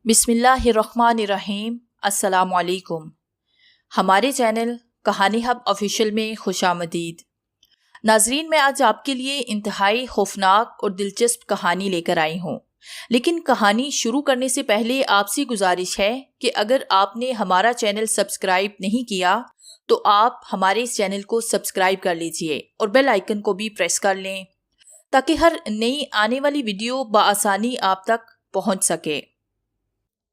بسم اللہ الرحمن الرحیم۔ السلام علیکم۔ ہمارے چینل کہانی ہب آفیشیل میں خوش آمدید۔ ناظرین، میں آج آپ کے لیے انتہائی خوفناک اور دلچسپ کہانی لے کر آئی ہوں، لیکن کہانی شروع کرنے سے پہلے آپ سے گزارش ہے کہ اگر آپ نے ہمارا چینل سبسکرائب نہیں کیا تو آپ ہمارے اس چینل کو سبسکرائب کر لیجئے اور بیل آئیکن کو بھی پریس کر لیں تاکہ ہر نئی آنے والی ویڈیو بآسانی آپ تک پہنچ سکے۔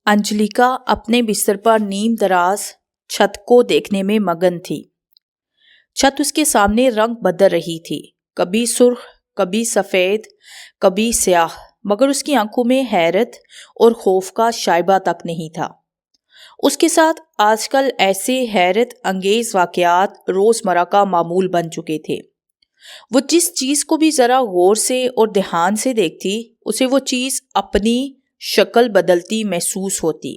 انجلیکا اپنے بستر پر نیم دراز چھت کو دیکھنے میں مگن تھی۔ چھت اس کے سامنے رنگ بدل رہی تھی، کبھی سرخ، کبھی سفید، کبھی سیاہ، مگر اس کی آنکھوں میں حیرت اور خوف کا شائبہ تک نہیں تھا۔ اس کے ساتھ آج کل ایسے حیرت انگیز واقعات روزمرہ کا معمول بن چکے تھے۔ وہ جس چیز کو بھی ذرا غور سے اور دھیان سے دیکھتی، اسے وہ چیز اپنی شکل بدلتی محسوس ہوتی۔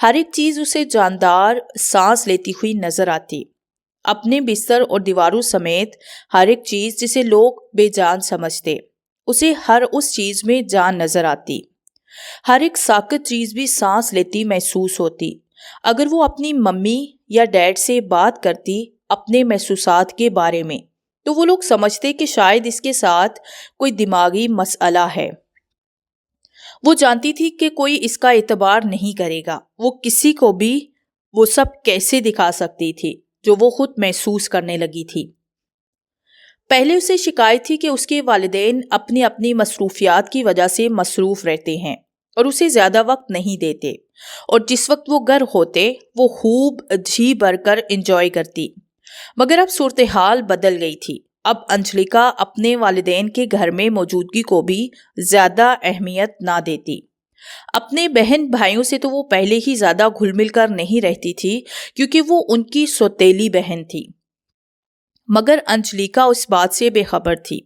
ہر ایک چیز اسے جاندار سانس لیتی ہوئی نظر آتی۔ اپنے بستر اور دیواروں سمیت ہر ایک چیز جسے لوگ بے جان سمجھتے، اسے ہر اس چیز میں جان نظر آتی۔ ہر ایک ساکت چیز بھی سانس لیتی محسوس ہوتی۔ اگر وہ اپنی ممی یا ڈیڈ سے بات کرتی اپنے محسوسات کے بارے میں، تو وہ لوگ سمجھتے کہ شاید اس کے ساتھ کوئی دماغی مسئلہ ہے۔ وہ جانتی تھی کہ کوئی اس کا اعتبار نہیں کرے گا۔ وہ کسی کو بھی وہ سب کیسے دکھا سکتی تھی جو وہ خود محسوس کرنے لگی تھی۔ پہلے اسے شکایت تھی کہ اس کے والدین اپنی اپنی مصروفیات کی وجہ سے مصروف رہتے ہیں اور اسے زیادہ وقت نہیں دیتے، اور جس وقت وہ گھر ہوتے وہ خوب جی بھر کر انجوائے کرتی۔ مگر اب صورتحال بدل گئی تھی۔ اب انجلیکا اپنے والدین کے گھر میں موجودگی کو بھی زیادہ اہمیت نہ دیتی۔ اپنے بہن بھائیوں سے تو وہ پہلے ہی زیادہ گھل مل کر نہیں رہتی تھی کیونکہ وہ ان کی سوتیلی بہن تھی، مگر انجلیکا اس بات سے بے خبر تھی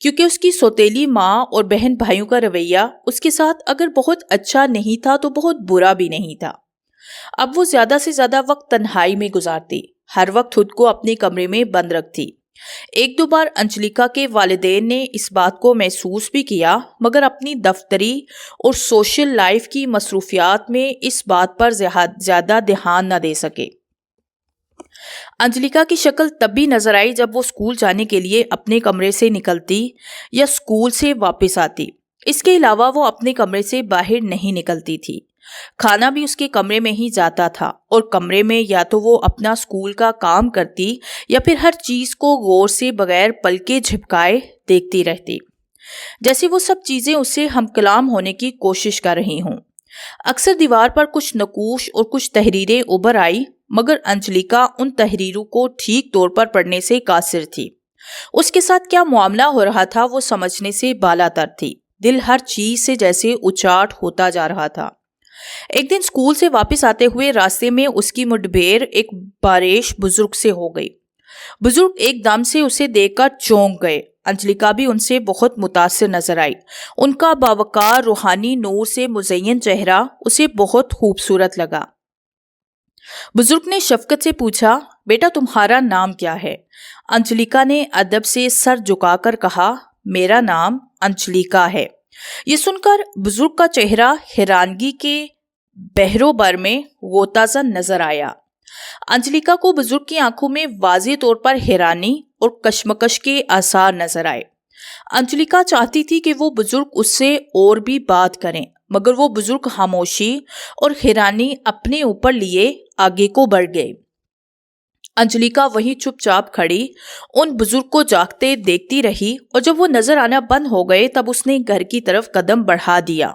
کیونکہ اس کی سوتیلی ماں اور بہن بھائیوں کا رویہ اس کے ساتھ اگر بہت اچھا نہیں تھا تو بہت برا بھی نہیں تھا۔ اب وہ زیادہ سے زیادہ وقت تنہائی میں گزارتی، ہر وقت خود کو اپنے کمرے میں بند رکھتی۔ ایک دو بار انجلیکا کے والدین نے اس بات کو محسوس بھی کیا، مگر اپنی دفتری اور سوشل لائف کی مصروفیات میں اس بات پر زیادہ دھیان نہ دے سکے۔ انجلیکا کی شکل تب بھی نظر آئی جب وہ اسکول جانے کے لیے اپنے کمرے سے نکلتی یا اسکول سے واپس آتی۔ اس کے علاوہ وہ اپنے کمرے سے باہر نہیں نکلتی تھی۔ کھانا بھی اس کے کمرے میں ہی جاتا تھا، اور کمرے میں یا تو وہ اپنا اسکول کا کام کرتی یا پھر ہر چیز کو غور سے بغیر پلکیں جھپکائے دیکھتی رہتی، جیسے وہ سب چیزیں اس سے ہم کلام ہونے کی کوشش کر رہی ہوں۔ اکثر دیوار پر کچھ نقوش اور کچھ تحریریں ابھر آئی، مگر انجلیکا ان تحریروں کو ٹھیک طور پر پڑھنے سے قاصر تھی۔ اس کے ساتھ کیا معاملہ ہو رہا تھا وہ سمجھنے سے بالاتر تھی۔ دل ہر چیز سے جیسے اچاٹ ہوتا جا رہا تھا۔ ایک دن اسکول سے واپس آتے ہوئے راستے میں اس کی مڈبھیڑ ایک باریش بزرگ سے ہو گئی۔ بزرگ ایک دم سے اسے دیکھ کر چونک گئے۔ انجلیکا بھی ان سے بہت متاثر نظر آئی۔ ان کا باوقار روحانی نور سے مزین چہرہ اسے بہت خوبصورت لگا۔ بزرگ نے شفقت سے پوچھا، بیٹا تمہارا نام کیا ہے؟ انجلیکا نے ادب سے سر جھکا کر کہا، میرا نام انجلیکا ہے۔ یہ سن کر بزرگ کا چہرہ حیرانگی کے بحر و بر میں غوطہ زن نظر آیا۔ انجلیکا کو بزرگ کی آنکھوں میں واضح طور پر حیرانی اور کشمکش کے آثار نظر آئے۔ انجلیکا چاہتی تھی کہ وہ بزرگ اس سے اور بھی بات کریں، مگر وہ بزرگ خاموشی اور حیرانی اپنے اوپر لیے آگے کو بڑھ گئے۔ انجلیکا وہیں چپ چاپ کھڑی ان بزرگ کو جاگتے دیکھتی رہی، اور جب وہ نظر آنا بند ہو گئے تب اس نے گھر کی طرف قدم بڑھا دیا۔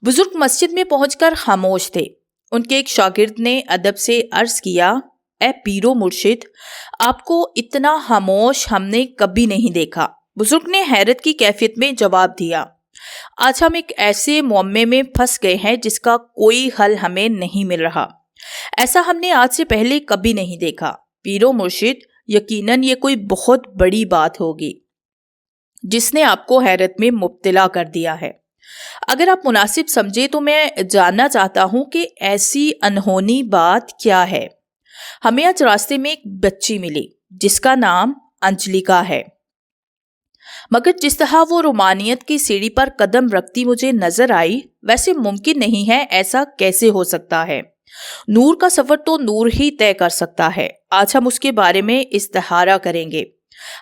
بزرگ مسجد میں پہنچ کر خاموش تھے۔ ان کے ایک شاگرد نے ادب سے عرض کیا، اے پیرو مرشد، آپ کو اتنا خاموش ہم نے کبھی نہیں دیکھا۔ بزرگ نے حیرت کی کیفیت میں جواب دیا، آج ہم ایک ایسے معمے میں پھنس گئے ہیں جس کا کوئی حل ہمیں نہیں مل رہا۔ ایسا ہم نے آج سے پہلے کبھی نہیں دیکھا۔ پیرو مرشد، یقیناً یہ کوئی بہت بڑی بات ہوگی جس نے آپ کو حیرت میں مبتلا کر دیا ہے۔ اگر آپ مناسب سمجھے تو میں جاننا چاہتا ہوں کہ ایسی انہونی بات کیا ہے۔ ہمیں آج راستے میں ایک بچی ملی جس کا نام انجلیکا ہے۔ مگر جس طرح وہ رومانیت کی سیڑھی پر قدم رکھتی مجھے نظر آئی ویسے ممکن نہیں ہے، ایسا کیسے ہو سکتا ہے؟ نور کا سفر تو نور ہی طے کر سکتا ہے۔ آج ہم اس کے بارے میں استخارہ کریں گے۔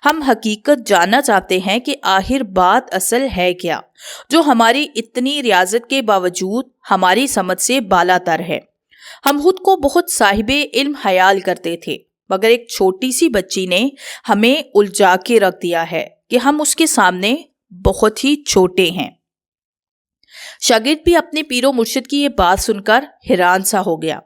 ہم حقیقت جاننا چاہتے ہیں کہ آخر بات اصل ہے کیا، جو ہماری اتنی ریاضت کے باوجود ہماری سمجھ سے بالا تر ہے۔ ہم خود کو بہت صاحب علم خیال کرتے تھے، مگر ایک چھوٹی سی بچی نے ہمیں الجھا کے رکھ دیا ہے کہ ہم اس کے سامنے بہت ہی چھوٹے ہیں۔ شاگرد بھی اپنے پیر و مرشد کی یہ بات سن کر حیران سا ہو گیا۔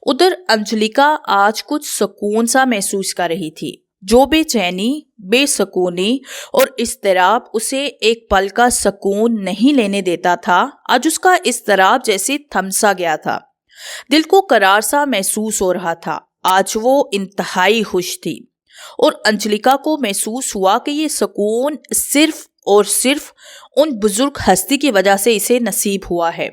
ادھر انجلیکا آج کچھ سکون سا محسوس کر رہی تھی۔ جو بے چینی، بے سکونی اور اضطراب اسے ایک پل کا سکون نہیں لینے دیتا تھا، آج اس کا اضطراب جیسے تھمسا گیا تھا۔ دل کو قرار سا محسوس ہو رہا تھا۔ آج وہ انتہائی خوش تھی، اور انجلیکا کو محسوس ہوا کہ یہ سکون صرف اور صرف ان بزرگ ہستی کی وجہ سے اسے نصیب ہوا ہے۔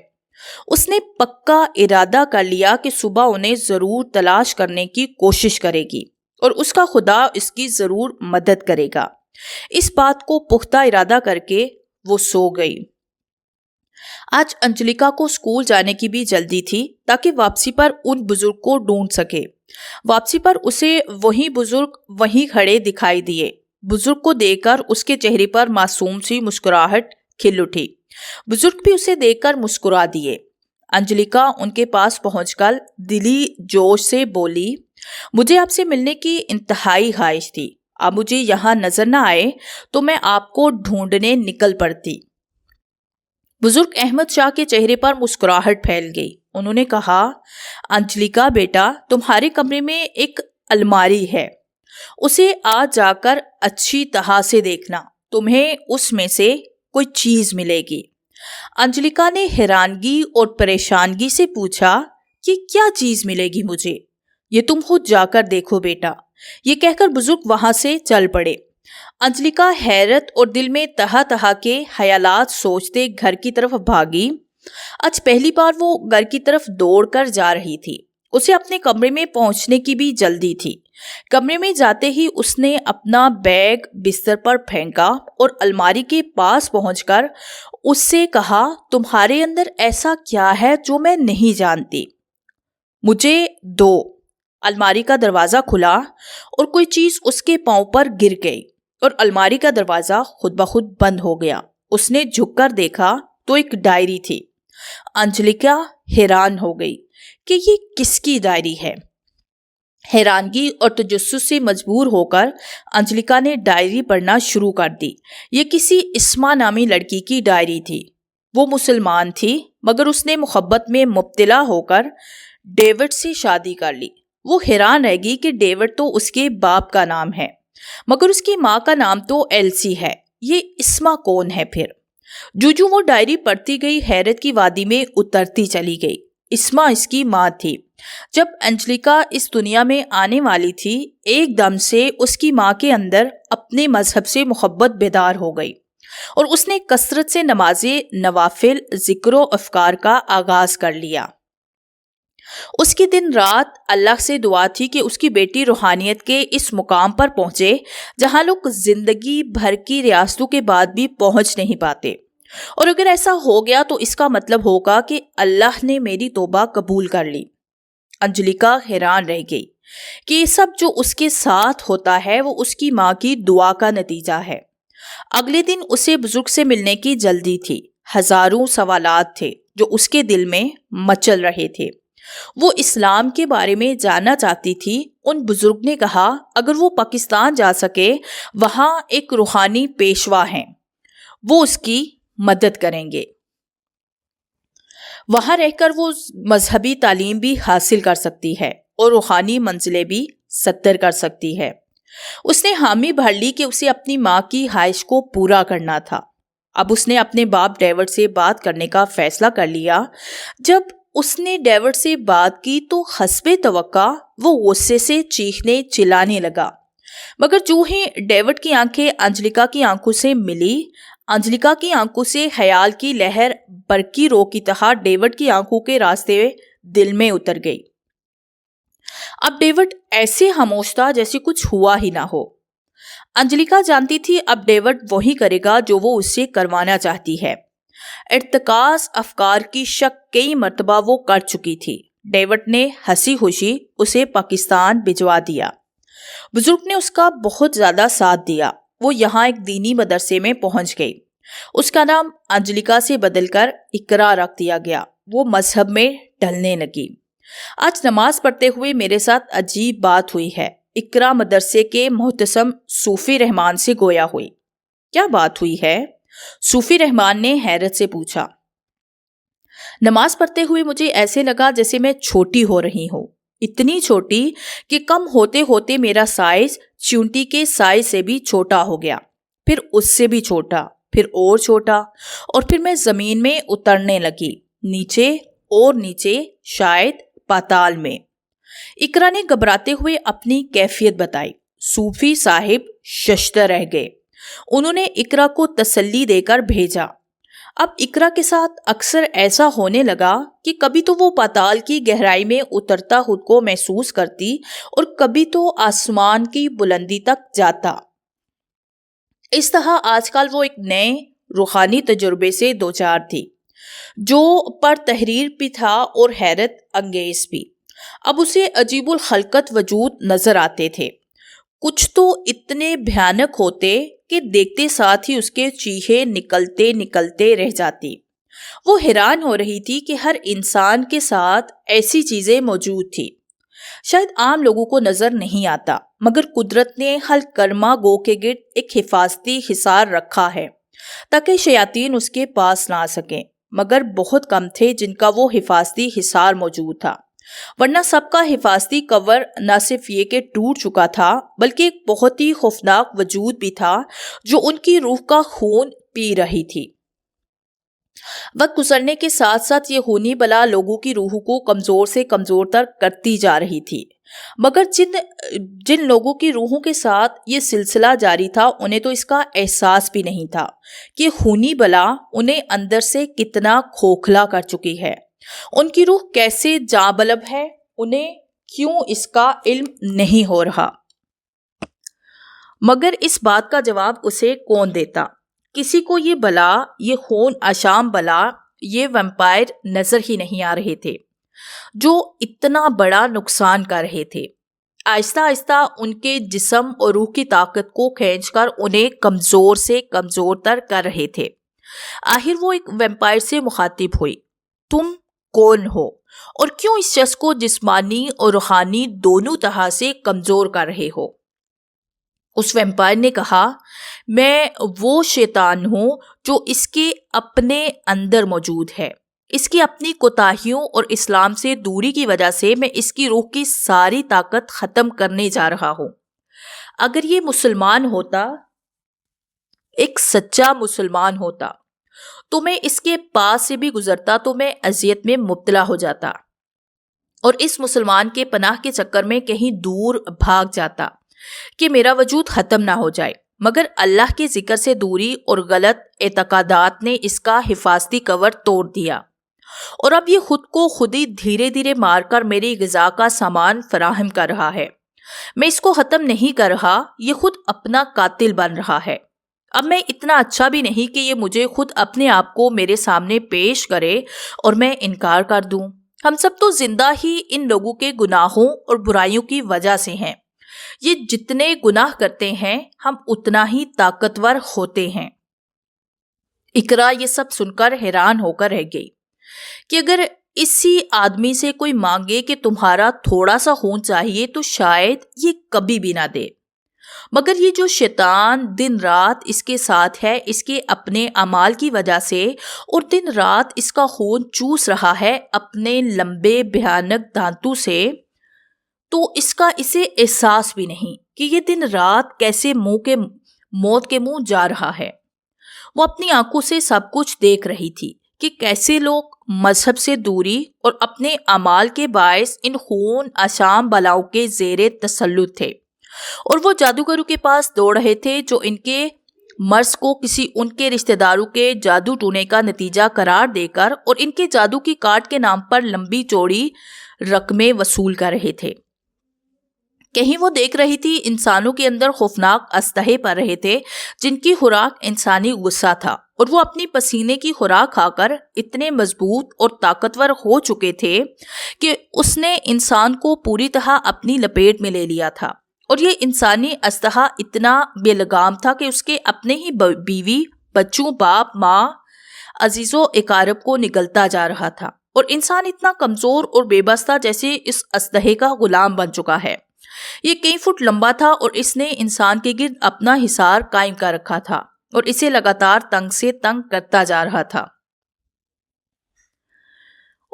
اس نے پکا ارادہ کر لیا کہ صبح انہیں ضرور تلاش کرنے کی کوشش کرے گی اور اس کا خدا اس کی ضرور مدد کرے گا۔ اس بات کو پختہ ارادہ کر کے وہ سو گئی۔ آج انجلیکا کو اسکول جانے کی بھی جلدی تھی تاکہ واپسی پر ان بزرگ کو ڈھونڈ سکے۔ واپسی پر اسے وہی بزرگ وہیں کھڑے دکھائی دیے۔ بزرگ کو دیکھ کر اس کے چہرے پر معصوم سی مسکراہٹ کھل اٹھی۔ بزرگ بھی اسے دیکھ کر مسکرا دیے۔ انجلیکا ان کے پاس پہنچ کر دلی جوش سے بولی، مجھے آپ سے ملنے کی انتہائی خواہش تھی۔ آپ مجھے یہاں نظر نہ آئے تو میں آپ کو ڈھونڈنے نکل پڑتی۔ بزرگ احمد شاہ کے چہرے پر مسکراہٹ پھیل گئی۔ انہوں نے کہا، انجلیکا بیٹا، تمہارے کمرے میں ایک الماری ہے، اسے آج جا کر اچھی طرح سے دیکھنا، تمہیں اس میں سے کوئی چیز ملے گی۔ انجلیکا نے حیرانگی اور پریشانگی سے پوچھا کہ کیا چیز ملے گی مجھے؟ یہ تم خود جا کر دیکھو بیٹا، یہ کہہ کر بزرگ وہاں سے چل پڑے۔ انجلیکا حیرت اور دل میں طرح طرح کے خیالات سوچتے گھر کی طرف بھاگی۔ آج پہلی بار وہ گھر کی طرف دوڑ کر جا رہی تھی۔ اسے اپنے کمرے میں پہنچنے کی بھی جلدی تھی۔ کمرے میں جاتے ہی اس نے اپنا بیگ بستر پر پھینکا اور الماری کے پاس پہنچ کر اس سے کہا، تمہارے اندر ایسا کیا ہے جو میں نہیں جانتی؟ مجھے دو۔ الماری کا دروازہ کھلا اور کوئی چیز اس کے پاؤں پر گر گئی اور الماری کا دروازہ خود بخود بند ہو گیا۔ اس نے جھک کر دیکھا تو ایک ڈائری تھی۔ انجلیکا حیران ہو گئی کہ یہ کس کی ڈائری ہے۔ حیرانگی اور تجسس سے مجبور ہو کر انجلیکا نے ڈائری پڑھنا شروع کر دی۔ یہ کسی اسما نامی لڑکی کی ڈائری تھی۔ وہ مسلمان تھی، مگر اس نے محبت میں مبتلا ہو کر ڈیوڈ سے شادی کر لی۔ وہ حیران رہ گئی کہ ڈیوڈ تو اس کے باپ کا نام ہے، مگر اس کی ماں کا نام تو ایلسی ہے۔ یہ اسما کون ہے پھر؟ جو وہ ڈائری پڑھتی گئی، حیرت کی وادی میں اترتی چلی گئی۔ اسما اس کی ماں تھی۔ جب انجلیکا اس دنیا میں آنے والی تھی، ایک دم سے اس کی ماں کے اندر اپنے مذہب سے محبت بیدار ہو گئی اور اس نے کثرت سے نمازیں، نوافل، ذکر و اذکار کا آغاز کر لیا۔ اس کی دن رات اللہ سے دعا تھی کہ اس کی بیٹی روحانیت کے اس مقام پر پہنچے جہاں لوگ زندگی بھر کی ریاستوں کے بعد بھی پہنچ نہیں پاتے، اور اگر ایسا ہو گیا تو اس کا مطلب ہوگا کہ اللہ نے میری توبہ قبول کر لی۔ انجلیکا حیران رہ گئی کہ یہ سب جو اس کے ساتھ ہوتا ہے وہ اس کی ماں کی دعا کا نتیجہ ہے۔ اگلے دن اسے بزرگ سے ملنے کی جلدی تھی۔ ہزاروں سوالات تھے جو اس کے دل میں مچل رہے تھے۔ وہ اسلام کے بارے میں جاننا چاہتی تھی۔ ان بزرگ نے کہا، اگر وہ پاکستان جا سکے، وہاں ایک روحانی پیشوا ہیں، وہ اس کی مدد کریں گے۔ وہاں رہ کر وہ مذہبی تعلیم بھی حاصل کر سکتی ہے اور روحانی منزلیں بھی سطر کر سکتی ہے۔ اس نے حامی بھر لی کہ اسے اپنی ماں کی خواہش کو پورا کرنا تھا۔ اب اس نے اپنے باپ ڈیوڈ سے بات کرنے کا فیصلہ کر لیا۔ جب اس نے ڈیوڈ سے بات کی تو حسب توقع وہ غصے سے چیخنے چلانے لگا، مگر جو ہی ڈیوڈ کی آنکھیں انجلیکا کی آنکھوں سے ملی، انجلیکا کی آنکھوں سے خیال کی لہر برقی رو کی طرح ڈیوڈ کی آنکھوں کے راستے دل میں اتر گئی۔ اب ڈیوڈ ایسے خاموش تھا جیسے کچھ ہوا ہی نہ ہو۔ انجلیکا جانتی تھی اب ڈیوڈ وہی کرے گا جو وہ اس سے کروانا چاہتی ہے۔ ارتکاز افکار کی شک کئی مرتبہ وہ کر چکی تھی۔ ڈیوڈ نے ہنسی خوشی اسے پاکستان بھجوا دیا۔ بزرگ نے اس کا بہت زیادہ ساتھ دیا۔ وہ یہاں ایک دینی مدرسے میں پہنچ گئی۔ اس کا نام انجلیکا سے بدل کر اقرا رکھ دیا گیا۔ وہ مذہب میں ڈھلنے لگی۔ آج نماز پڑھتے ہوئے میرے ساتھ عجیب بات ہوئی ہے۔ اقرا مدرسے کے محتشم صوفی رحمان سے گویا ہوئی۔ کیا بات ہوئی ہے؟ صوفی رحمان نے حیرت سے پوچھا۔ نماز پڑھتے ہوئے مجھے ایسے لگا جیسے میں چھوٹی ہو رہی ہوں، اتنی چھوٹی کہ کم ہوتے ہوتے میرا سائز چیونٹی کے سائز سے بھی چھوٹا ہو گیا، پھر اس سے بھی چھوٹا، پھر اور چھوٹا، اور پھر میں زمین میں اترنے لگی، نیچے اور نیچے، شاید پاتال میں۔ اقرا نے گھبراتے ہوئے اپنی کیفیت بتائی۔ صوفی صاحب ششدر رہ گئے۔ انہوں نے اقرا کو تسلی دے کر بھیجا۔ اب اقرا کے ساتھ اکثر ایسا ہونے لگا کہ کبھی تو وہ پاتال کی گہرائی میں اترتا خود کو محسوس کرتی اور کبھی تو آسمان کی بلندی تک جاتا۔ اس طرح آج کل وہ ایک نئے روحانی تجربے سے دوچار تھی، جو پر تحریر بھی تھا اور حیرت انگیز بھی۔ اب اسے عجیب الخلقت وجود نظر آتے تھے، کچھ تو اتنے بھیانک ہوتے کہ دیکھتے ساتھ ہی اس کے چیخے نکلتے نکلتے رہ جاتی۔ وہ حیران ہو رہی تھی کہ ہر انسان کے ساتھ ایسی چیزیں موجود تھی، شاید عام لوگوں کو نظر نہیں آتا، مگر قدرت نے ہر کرما گو کے گرد ایک حفاظتی حصار رکھا ہے تاکہ شیاطین اس کے پاس نہ آ سکیں، مگر بہت کم تھے جن کا وہ حفاظتی حصار موجود تھا، ورنہ سب کا حفاظتی کور نہ صرف یہ کہ ٹوٹ چکا تھا بلکہ ایک بہت ہی خوفناک وجود بھی تھا جو ان کی روح کا خون پی رہی تھی۔ وقت گزرنے کے ساتھ ساتھ یہ خونی بلا لوگوں کی روحوں کو کمزور سے کمزور تر کرتی جا رہی تھی، مگر جن لوگوں کی روحوں کے ساتھ یہ سلسلہ جاری تھا انہیں تو اس کا احساس بھی نہیں تھا کہ خونی بلا انہیں اندر سے کتنا کھوکھلا کر چکی ہے، ان کی روح کیسے جاں بلب ہے، انہیں کیوں اس کا علم نہیں ہو رہا۔ مگر اس بات کا جواب اسے کون دیتا؟ کسی کو یہ بلا، یہ خون آشام بلا، یہ ویمپائر نظر ہی نہیں آ رہے تھے جو اتنا بڑا نقصان کر رہے تھے، آہستہ آہستہ ان کے جسم اور روح کی طاقت کو کھینچ کر انہیں کمزور سے کمزور تر کر رہے تھے۔ آخر وہ ایک ویمپائر سے مخاطب ہوئی، تم کون ہو اور کیوں اس شخص کو جسمانی اور روحانی دونوں طرح سے کمزور کر رہے ہو؟ اس ویمپائر نے کہا، میں وہ شیطان ہوں جو اس کے اپنے اندر موجود ہے، اس کی اپنی کوتاہیوں اور اسلام سے دوری کی وجہ سے میں اس کی روح کی ساری طاقت ختم کرنے جا رہا ہوں۔ اگر یہ مسلمان ہوتا، ایک سچا مسلمان ہوتا، تو میں اس کے پاس سے بھی گزرتا تو میں اذیت میں مبتلا ہو جاتا اور اس مسلمان کے پناہ کے چکر میں کہیں دور بھاگ جاتا کہ میرا وجود ختم نہ ہو جائے، مگر اللہ کے ذکر سے دوری اور غلط اعتقادات نے اس کا حفاظتی کور توڑ دیا، اور اب یہ خود کو خود ہی دھیرے دھیرے مار کر میری غذا کا سامان فراہم کر رہا ہے۔ میں اس کو ختم نہیں کر رہا، یہ خود اپنا قاتل بن رہا ہے۔ اب میں اتنا اچھا بھی نہیں کہ یہ مجھے خود اپنے آپ کو میرے سامنے پیش کرے اور میں انکار کر دوں۔ ہم سب تو زندہ ہی ان لوگوں کے گناہوں اور برائیوں کی وجہ سے ہیں۔ یہ جتنے گناہ کرتے ہیں ہم اتنا ہی طاقتور ہوتے ہیں۔ اقرا یہ سب سن کر حیران ہو کر رہ گئی کہ اگر اسی آدمی سے کوئی مانگے کہ تمہارا تھوڑا سا خون چاہیے تو شاید یہ کبھی بھی نہ دے، مگر یہ جو شیطان دن رات اس کے ساتھ ہے، اس کے اپنے اعمال کی وجہ سے، اور دن رات اس کا خون چوس رہا ہے اپنے لمبے بھیانک دانتوں سے، تو اس کا اسے احساس بھی نہیں کہ یہ دن رات کیسے موت کے منہ جا رہا ہے۔ وہ اپنی آنکھوں سے سب کچھ دیکھ رہی تھی کہ کیسے لوگ مذہب سے دوری اور اپنے اعمال کے باعث ان خون آشام بلاؤں کے زیر تسلط تھے، اور وہ جادوگروں کے پاس دوڑ رہے تھے جو ان کے مرض کو کسی ان کے رشتہ داروں کے جادو ٹونے کا نتیجہ قرار دے کر اور ان کے جادو کی کاٹ کے نام پر لمبی چوڑی رقمیں وصول کر رہے تھے۔ کہیں وہ دیکھ رہی تھی انسانوں کے اندر خوفناک اسلحے پڑ رہے تھے جن کی خوراک انسانی غصہ تھا، اور وہ اپنی پسینے کی خوراک کھا کر اتنے مضبوط اور طاقتور ہو چکے تھے کہ اس نے انسان کو پوری طرح اپنی لپیٹ میں لے لیا تھا، اور یہ انسانی اسلحہ اتنا بے لگام تھا کہ اس کے اپنے ہی بیوی، بچوں، باپ، ماں، عزیزوں، اقارب کو نگلتا جا رہا تھا، اور انسان اتنا کمزور اور بے بس تھا جیسے اس اسلحے کا غلام بن چکا ہے۔ یہ کئی فٹ لمبا تھا اور اس نے انسان کے گرد اپنا حصار قائم کر رکھا تھا اور اسے لگاتار تنگ سے تنگ کرتا جا رہا تھا،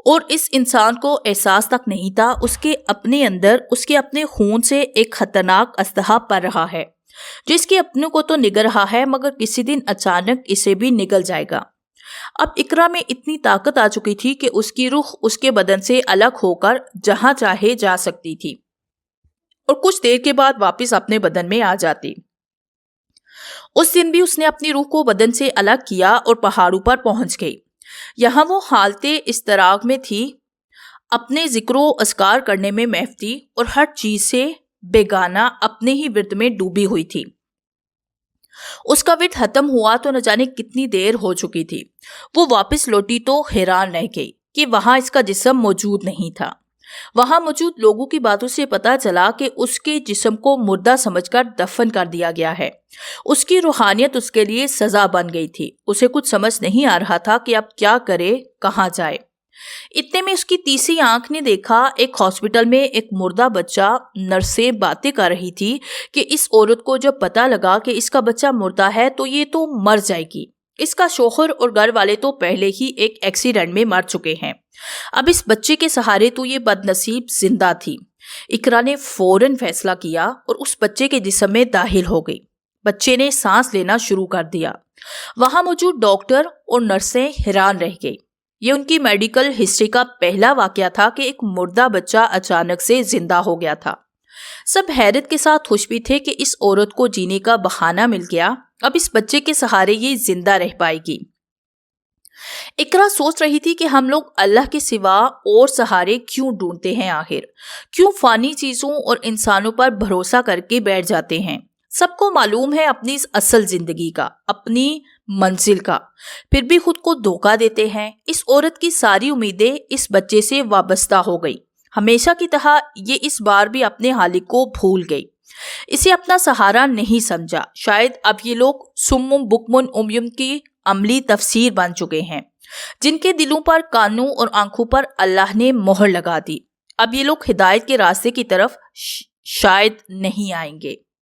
اور اس انسان کو احساس تک نہیں تھا اس کے اپنے اندر، اس کے اپنے خون سے ایک خطرناک اسلحہ پڑ رہا ہے جو اس کے اپنے کو تو نگل رہا ہے مگر کسی دن اچانک اسے بھی نگل جائے گا۔ اب اقرا میں اتنی طاقت آ چکی تھی کہ اس کی روح اس کے بدن سے الگ ہو کر جہاں چاہے جا سکتی تھی اور کچھ دیر کے بعد واپس اپنے بدن میں آ جاتی۔ اس دن بھی اس نے اپنی روح کو بدن سے الگ کیا اور پہاڑوں پر پہنچ گئی۔ یہاں وہ حالت اضطراب میں تھی، اپنے ذکر و اذکار کرنے میں محو تھی اور ہر چیز سے بیگانہ اپنے ہی ورد میں ڈوبی ہوئی تھی۔ اس کا ورد ختم ہوا تو نہ جانے کتنی دیر ہو چکی تھی۔ وہ واپس لوٹی تو حیران رہ گئی کہ وہاں اس کا جسم موجود نہیں تھا۔ وہاں موجود لوگوں کی باتوں سے پتا چلا کہ اس کے جسم کو مردہ سمجھ کر دفن کر دیا گیا ہے۔ اس کی روحانیت اس کے لیے سزا بن گئی تھی۔ اسے کچھ سمجھ نہیں آ رہا تھا کہ اب کیا کرے، کہاں جائے۔ اتنے میں اس کی تیسری آنکھ نے دیکھا ایک ہاسپٹل میں ایک مردہ بچہ، نرسیں باتیں کر رہی تھی کہ اس عورت کو جب پتا لگا کہ اس کا بچہ مردہ ہے تو یہ تو مر جائے گی، اس کا شوہر اور گھر والے تو پہلے ہی ایک ایکسیڈنٹ میں مر چکے ہیں، اب اس بچے کے سہارے تو یہ بد نصیب زندہ تھی۔ اقرا نے فوراً فیصلہ کیا اور اس بچے کے جسم میں داخل ہو گئی۔ بچے نے سانس لینا شروع کر دیا۔ وہاں موجود ڈاکٹر اور نرسیں حیران رہ گئی۔ یہ ان کی میڈیکل ہسٹری کا پہلا واقعہ تھا کہ ایک مردہ بچہ اچانک سے زندہ ہو گیا تھا۔ سب حیرت کے ساتھ خوش بھی تھے کہ اس عورت کو جینے کا بہانہ مل گیا، اب اس بچے کے سہارے یہ زندہ رہ پائے گی۔ اقرا سوچ رہی تھی کہ ہم لوگ اللہ کے سوا اور سہارے کیوں ڈھونڈتے ہیں، آخر کیوں فانی چیزوں اور انسانوں پر بھروسہ کر کے بیٹھ جاتے ہیں۔ سب کو معلوم ہے اپنی اصل زندگی کا، اپنی منزل کا، پھر بھی خود کو دھوکہ دیتے ہیں۔ اس عورت کی ساری امیدیں اس بچے سے وابستہ ہو گئی۔ ہمیشہ کی طرح یہ اس بار بھی اپنے خالق کو بھول گئی، اسے اپنا سہارا نہیں سمجھا۔ شاید اب یہ لوگ سمم بکمن عمیٌ کی عملی تفسیر بن چکے ہیں، جن کے دلوں پر، کانوں اور آنکھوں پر اللہ نے مہر لگا دی۔ اب یہ لوگ ہدایت کے راستے کی طرف شاید نہیں آئیں گے۔